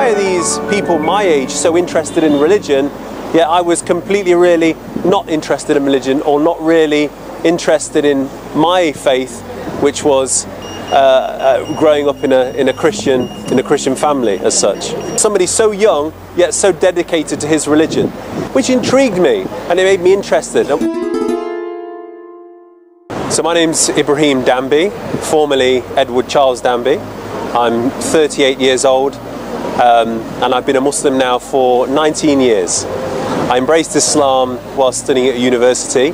why are these people my age so interested in religion, yet I was completely really not interested in religion, or not really interested in my faith, which was growing up in a Christian family as such. Somebody so young yet so dedicated to his religion, which intrigued me and it made me interested. So my name's Ibrahim Danby, formerly Edward Charles Danby. I'm 38 years old and I've been a Muslim now for 19 years. I embraced Islam while studying at university,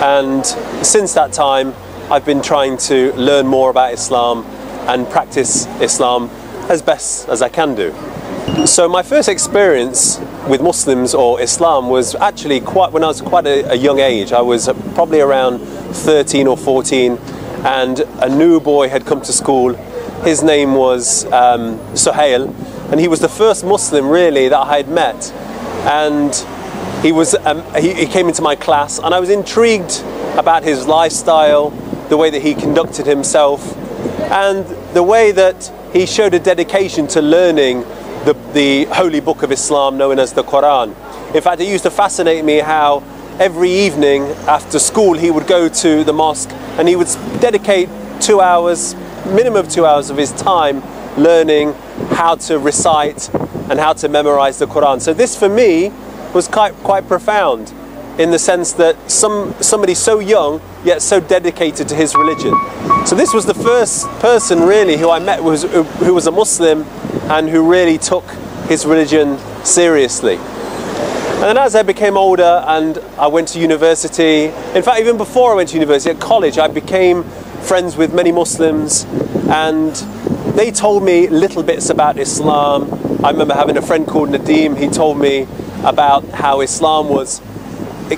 and since that time I've been trying to learn more about Islam and practice Islam as best as I can do. So my first experience with Muslims or Islam was actually when I was quite a young age. I was probably around 13 or 14, and a new boy had come to school. His name was Suhail, and he was the first Muslim really that I had met. And he came into my class, and I was intrigued about his lifestyle, the way that he conducted himself, and the way that he showed a dedication to learning the holy book of Islam known as the Quran. In fact, it used to fascinate me how every evening after school he would go to the mosque and he would dedicate 2 hours, minimum of 2 hours of his time, learning how to recite and how to memorize the Quran. So this for me was quite profound, in the sense that somebody so young yet so dedicated to his religion. So this was the first person really who I met who was a Muslim and who really took his religion seriously. And then as I became older and I went to university, in fact even before I went to university, at college, I became friends with many Muslims, and they told me little bits about Islam. I remember having a friend called Nadeem. He told me about how Islam was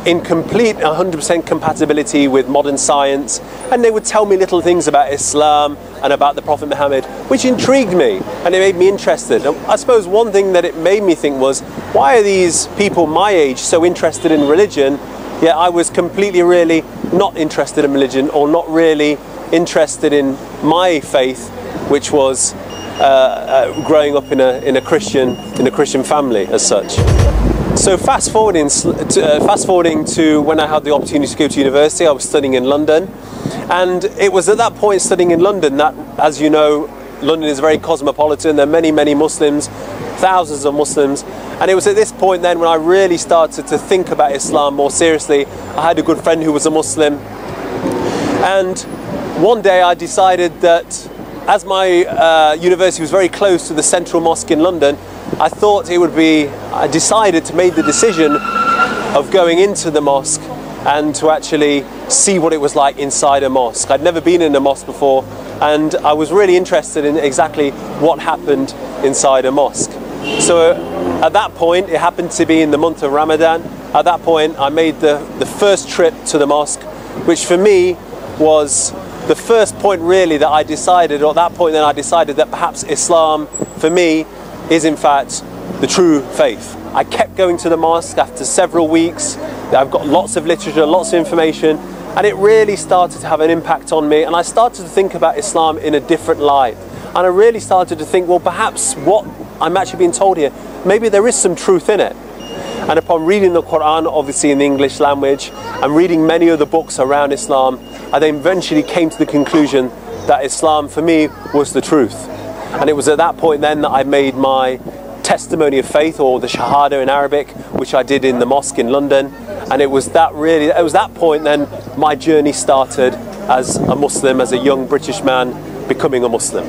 in complete 100% compatibility with modern science, and they would tell me little things about Islam and about the Prophet Muhammad, which intrigued me and it made me interested. And I suppose one thing that it made me think was, why are these people my age so interested in religion, yet I was completely really not interested in religion, or not really interested in my faith, which was growing up in a Christian family as such. So fast forwarding to when I had the opportunity to go to university, I was studying in London, and it was at that point studying in London that, as you know, London is very cosmopolitan. There are many Muslims, thousands of Muslims, and it was at this point then when I really started to think about Islam more seriously. I had a good friend who was a Muslim, and one day I decided that, as my university was very close to the central mosque in London, I decided to make the decision of going into the mosque and to actually see what it was like inside a mosque. I'd never been in a mosque before, and I was really interested in exactly what happened inside a mosque. So at that point, it happened to be in the month of Ramadan. At that point, I made the first trip to the mosque, which for me was the first point really that I decided, or at that point then I decided that perhaps Islam for me is in fact the true faith. I kept going to the mosque after several weeks. I've got lots of literature, lots of information, and it really started to have an impact on me, and I started to think about Islam in a different light. And I really started to think, well, perhaps what I'm actually being told here, maybe there is some truth in it. And upon reading the Quran, obviously in the English language, and reading many of the books around Islam, I then eventually came to the conclusion that Islam for me was the truth. And it was at that point then that I made my testimony of faith, or the Shahada in Arabic, which I did in the mosque in London. And it was that point then my journey started as a Muslim, as a young British man becoming a Muslim.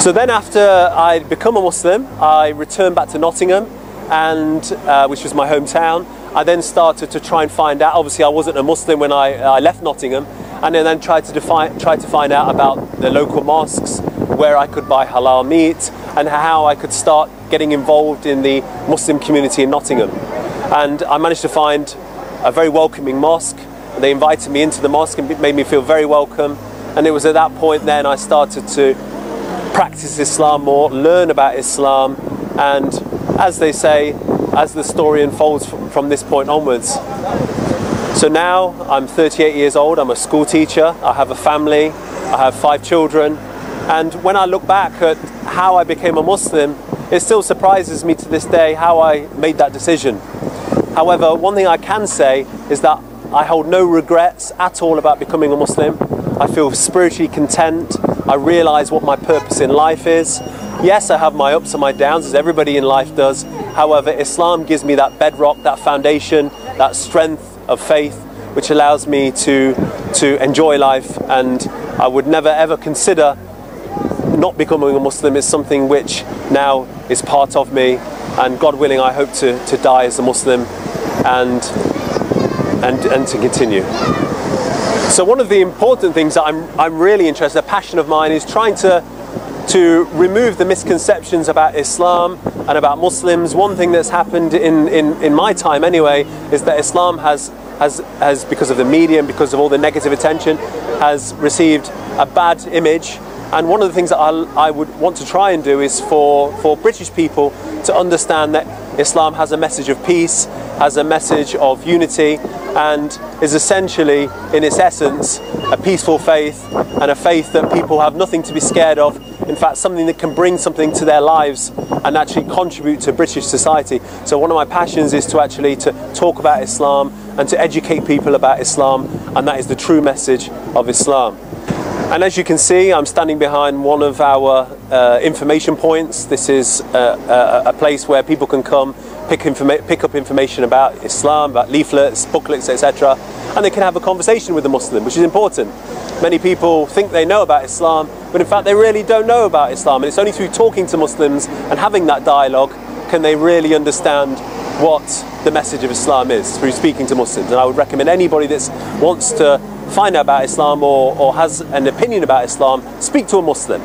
So then after I'd become a Muslim, I returned back to Nottingham, and which was my hometown. I then started to try and find out. Obviously I wasn't a Muslim when I left Nottingham, and then tried to find out about the local mosques, where I could buy halal meat, and how I could start getting involved in the Muslim community in Nottingham. And I managed to find a very welcoming mosque. They invited me into the mosque and made me feel very welcome. And it was at that point then I started to practice Islam more, learn about Islam, and as they say, as the story unfolds from this point onwards. So now I'm 38 years old, I'm a school teacher, I have a family, I have 5 children, And when I look back at how I became a Muslim, it still surprises me to this day how I made that decision. However, one thing I can say is that I hold no regrets at all about becoming a Muslim. I feel spiritually content. I realise what my purpose in life is. Yes, I have my ups and my downs, as everybody in life does. However, Islam gives me that bedrock, that foundation, that strength of faith, which allows me to enjoy life. And I would never ever consider not becoming a Muslim. It's something which now is part of me. And God willing, I hope to die as a Muslim and to continue. So one of the important things that I'm really interested, a passion of mine, is trying to remove the misconceptions about Islam and about Muslims. One thing that's happened in my time anyway is that Islam has because of the media and because of all the negative attention, has received a bad image. And one of the things that I would want to try and do is for British people to understand that Islam has a message of peace, has a message of unity, and is essentially, in its essence, a peaceful faith, and a faith that people have nothing to be scared of. In fact, something that can bring something to their lives and actually contribute to British society. So one of my passions is to actually talk about Islam and to educate people about Islam, and that is the true message of Islam. And as you can see, I'm standing behind one of our information points. This is a place where people can come, pick up information about Islam, about leaflets, booklets, etc. And they can have a conversation with a Muslim, which is important. Many people think they know about Islam, but in fact they really don't know about Islam. And it's only through talking to Muslims and having that dialogue can they really understand what the message of Islam is, through speaking to Muslims. And I would recommend anybody that wants to find out about Islam or has an opinion about Islam, speak to a Muslim.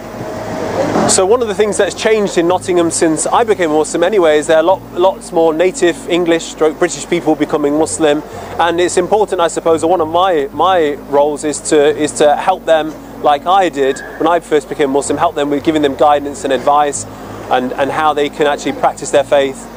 So one of the things that's changed in Nottingham since I became a Muslim anyway is there are lots more native English British people becoming Muslim, and it's important, I suppose, one of my roles is to help them, like I did when I first became Muslim, help them with giving them guidance and advice and how they can actually practice their faith.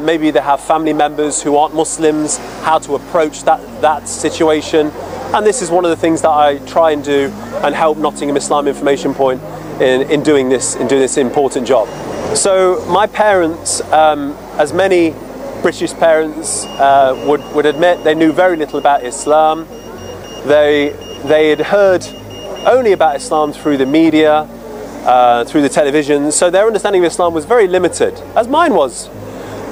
Maybe they have family members who aren't Muslims, how to approach that situation. And this is one of the things that I try and do and help Nottingham Islam Information Point in doing this important job. So my parents, as many British parents would admit, they knew very little about Islam. They had heard only about Islam through the media, through the television, so their understanding of Islam was very limited, as mine was.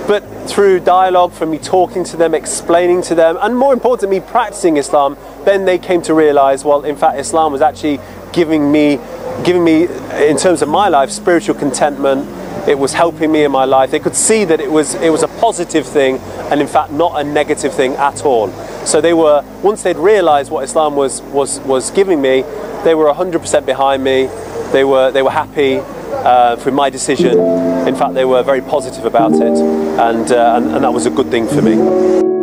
But through dialogue, from me talking to them, explaining to them, and more importantly, me practicing Islam, then they came to realise, well, in fact, Islam was actually giving me, in terms of my life, spiritual contentment. It was helping me in my life. They could see that it was a positive thing, and in fact, not a negative thing at all. So they were, once they'd realised what Islam was giving me, they were 100% behind me. They were happy for my decision. In fact, they were very positive about it, and that was a good thing for me.